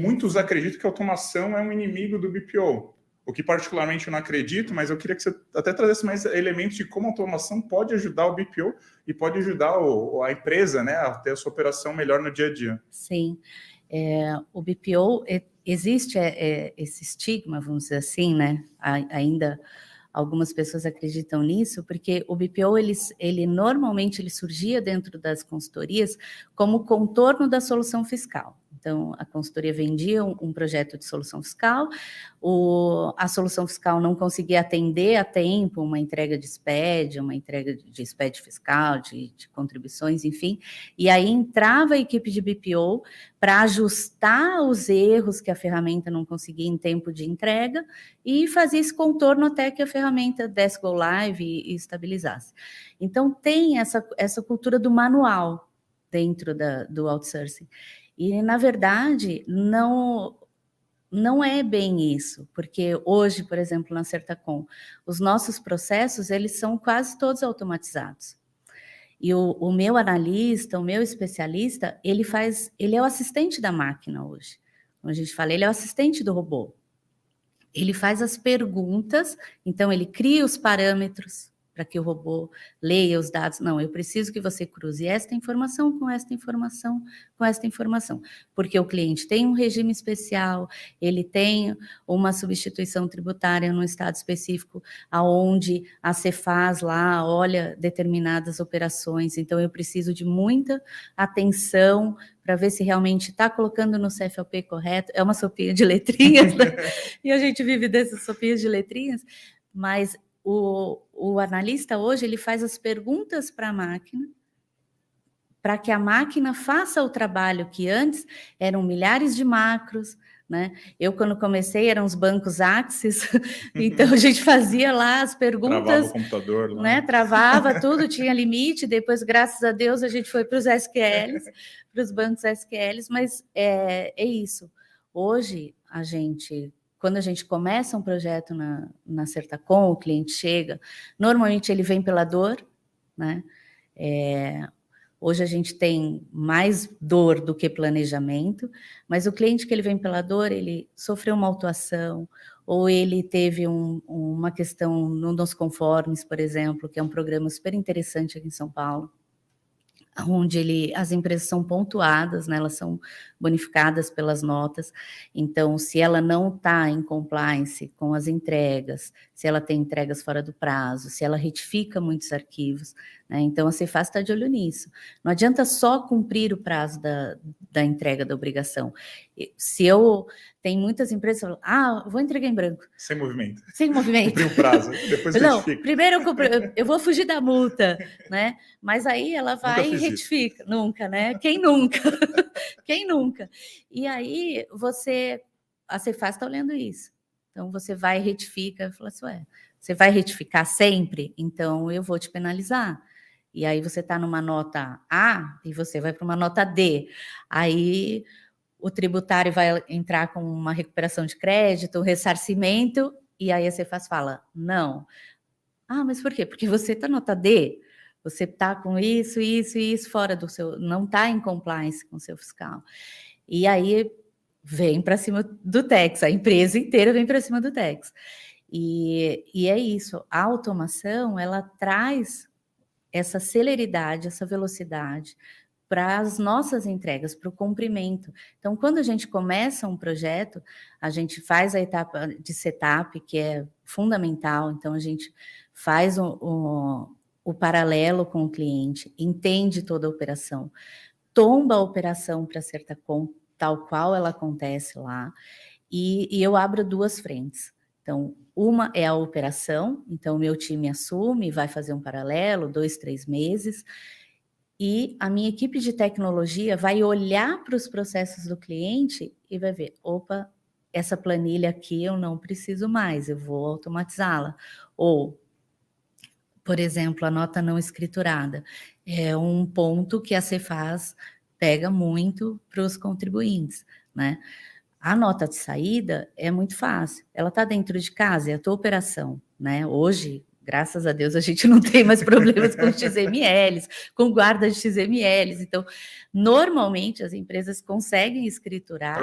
muitos acreditam que a automação é um inimigo do BPO, o que particularmente eu não acredito, mas eu queria que você até trazesse mais elementos de como a automação pode ajudar o BPO e pode ajudar a empresa, né, a ter a sua operação melhor no dia a dia. Sim, o BPO, existe esse estigma, vamos dizer assim, né, ainda algumas pessoas acreditam nisso, porque o BPO, ele normalmente surgia dentro das consultorias como contorno da solução fiscal. Então, a consultoria vendia um projeto de solução fiscal, a solução fiscal não conseguia atender a tempo uma entrega de SPED, uma entrega de SPED fiscal, de contribuições, enfim, e aí entrava a equipe de BPO para ajustar os erros que a ferramenta não conseguia em tempo de entrega e fazer esse contorno até que a ferramenta desse go live e estabilizasse. Então, tem essa cultura do manual dentro do outsourcing. E, na verdade, não é bem isso, porque hoje, por exemplo, na Certacom, os nossos processos, eles são quase todos automatizados. E o meu analista, o meu especialista, ele é o assistente da máquina hoje. Como a gente fala, ele é o assistente do robô. Ele faz as perguntas, então ele cria os parâmetros para que o robô leia os dados. Não, eu preciso que você cruze esta informação com esta informação, com esta informação. Porque o cliente tem um regime especial, ele tem uma substituição tributária num estado específico, aonde a Cefaz lá olha determinadas operações. Então, eu preciso de muita atenção para ver se realmente está colocando no CFLP correto. É uma sopinha de letrinhas, né? E a gente vive dessas sopinhas de letrinhas, mas o analista hoje, ele faz as perguntas para a máquina, para que a máquina faça o trabalho que antes eram milhares de macros, né? Eu, quando comecei, eram os bancos Axis, então a gente fazia lá as perguntas. Travava o computador lá. Né? Travava tudo, tinha limite, depois, graças a Deus, a gente foi para os SQLs, para os bancos SQLs, mas é isso. Hoje, quando a gente começa um projeto na Certacom, o cliente chega, normalmente ele vem pela dor, né? Hoje a gente tem mais dor do que planejamento, mas o cliente que ele vem pela dor, ele sofreu uma autuação, ou ele teve uma questão no Nos Conformes, por exemplo, que é um programa super interessante aqui em São Paulo, onde as empresas são pontuadas, né, elas são bonificadas pelas notas. Então, se ela não está em compliance com as entregas, se ela tem entregas fora do prazo, se ela retifica muitos arquivos, né, então a Cefaz está de olho nisso. Não adianta só cumprir o prazo da entrega da obrigação. Tem muitas empresas que falam, vou entregar em branco. Sem movimento. Sem movimento. Cumprir o prazo, depois retifica. Não, primeiro eu vou fugir da multa, né? Mas aí ela vai e retifica. Isso. Nunca, né? Quem nunca? Quem nunca? E aí a Cefaz está olhando isso. Então você vai e retifica, e fala assim, você vai retificar sempre? Então eu vou te penalizar. E aí você está numa nota A e você vai para uma nota D. Aí o tributário vai entrar com uma recuperação de crédito, um ressarcimento, e aí a Cefaz fala, não. Mas por quê? Porque você está nota D, você está com isso fora do seu, não está em compliance com o seu fiscal. E aí vem para cima do Tex, a empresa inteira vem para cima do Tex. E é isso, a automação, ela traz essa celeridade, essa velocidade, para as nossas entregas, para o cumprimento. Então, quando a gente começa um projeto, a gente faz a etapa de setup, que é fundamental. Então, a gente faz o paralelo com o cliente, entende toda a operação, tomba a operação para a Certacom, tal qual ela acontece lá, e eu abro duas frentes. Então, uma é a operação, então o meu time assume, vai fazer um paralelo, 2, 3 meses, e a minha equipe de tecnologia vai olhar para os processos do cliente e vai ver, opa, essa planilha aqui eu não preciso mais, eu vou automatizá-la. Ou, por exemplo, a nota não escriturada. É um ponto que a Cefaz pega muito para os contribuintes, né? A nota de saída é muito fácil, ela está dentro de casa, é a tua operação, né? Hoje, graças a Deus a gente não tem mais problemas com XMLs, com guarda de XMLs. Então, normalmente as empresas conseguem escriturar.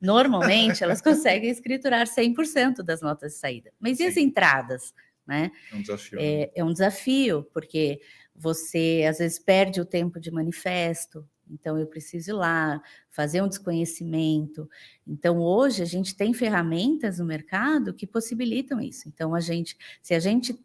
Normalmente elas conseguem escriturar 100% das notas de saída. Mas e as entradas? Né? É um desafio. É um desafio, porque você às vezes perde o tempo de manifesto, então eu preciso ir lá fazer um desconhecimento. Então hoje a gente tem ferramentas no mercado que possibilitam isso. Então se a gente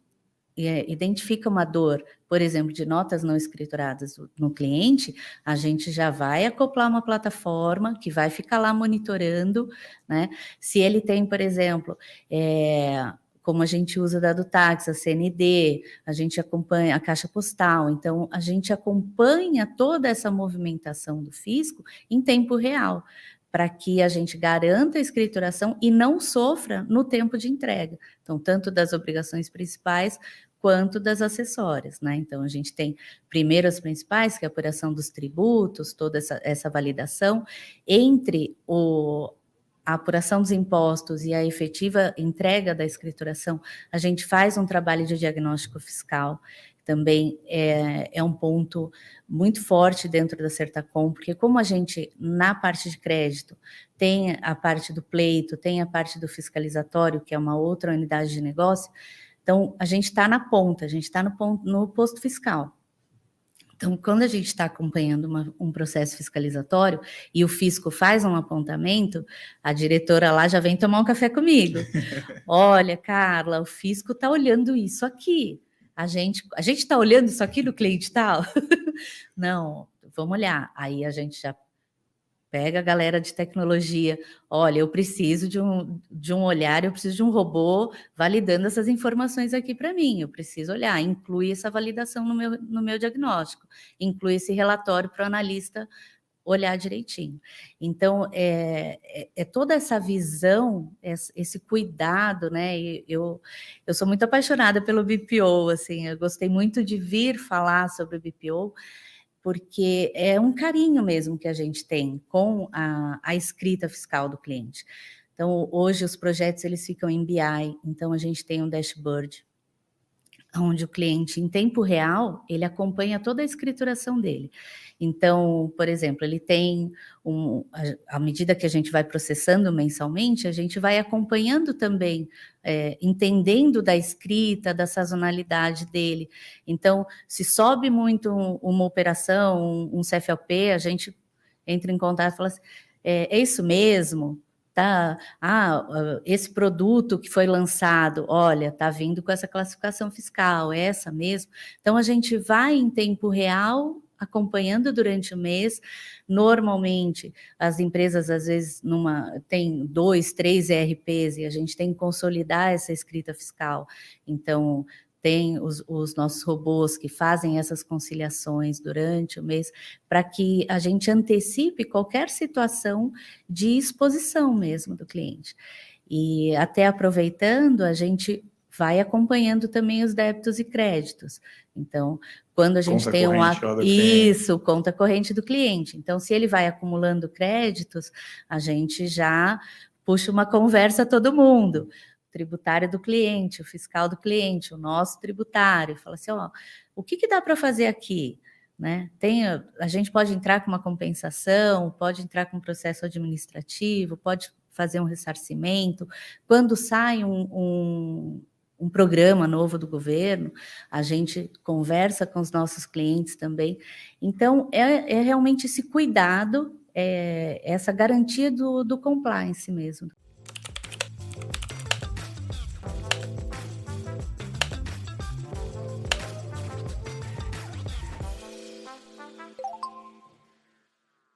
identifica uma dor, por exemplo, de notas não escrituradas no cliente, a gente já vai acoplar uma plataforma que vai ficar lá monitorando, né? Se ele tem, por exemplo, como a gente usa da do táxi, a CND, a gente acompanha a caixa postal, então a gente acompanha toda essa movimentação do fisco em tempo real, para que a gente garanta a escrituração e não sofra no tempo de entrega. Então, tanto das obrigações principais quanto das acessórias, né? Então, a gente tem primeiro as principais, que é a apuração dos tributos, toda essa validação, entre a apuração dos impostos e a efetiva entrega da escrituração, a gente faz um trabalho de diagnóstico fiscal, também é um ponto muito forte dentro da Certacom, porque como a gente, na parte de crédito, tem a parte do pleito, tem a parte do fiscalizatório, que é uma outra unidade de negócio, então a gente está na ponta, a gente está no posto fiscal. Então, quando a gente está acompanhando um processo fiscalizatório e o fisco faz um apontamento, a diretora lá já vem tomar um café comigo. Olha, Carla, o fisco está olhando isso aqui. A gente está olhando isso aqui no cliente tal? Não, vamos olhar. Aí a gente já pega a galera de tecnologia, olha, eu preciso de um olhar, eu preciso de um robô validando essas informações aqui para mim, eu preciso olhar, inclui essa validação no meu diagnóstico, inclui esse relatório para o analista olhar direitinho. Então, é toda essa visão, esse cuidado, né? Eu sou muito apaixonada pelo BPO, assim, eu gostei muito de vir falar sobre o BPO, porque é um carinho mesmo que a gente tem com a escrita fiscal do cliente. Então, hoje os projetos eles ficam em BI, então a gente tem um dashboard, onde o cliente, em tempo real, ele acompanha toda a escrituração dele. Então, por exemplo, ele tem à medida que a gente vai processando mensalmente, a gente vai acompanhando também, entendendo da escrita, da sazonalidade dele. Então, se sobe muito uma operação, um CFLP, a gente entra em contato e fala assim, é isso mesmo? Tá, esse produto que foi lançado, olha, tá vindo com essa classificação fiscal, é essa mesmo. Então, a gente vai em tempo real, acompanhando durante o mês. Normalmente, as empresas, às vezes, tem 2, 3 ERPs, e a gente tem que consolidar essa escrita fiscal. Então, tem os nossos robôs que fazem essas conciliações durante o mês, para que a gente antecipe qualquer situação de exposição mesmo do cliente. E até aproveitando, a gente vai acompanhando também os débitos e créditos. Então, quando a gente tem conta corrente do cliente. Então, se ele vai acumulando créditos, a gente já puxa uma conversa a todo mundo. Tributário do cliente, o fiscal do cliente, o nosso tributário, fala assim, o que dá para fazer aqui? Né? A gente pode entrar com uma compensação, pode entrar com um processo administrativo, pode fazer um ressarcimento. Quando sai um programa novo do governo, a gente conversa com os nossos clientes também. Então, é realmente esse cuidado, essa garantia do compliance mesmo.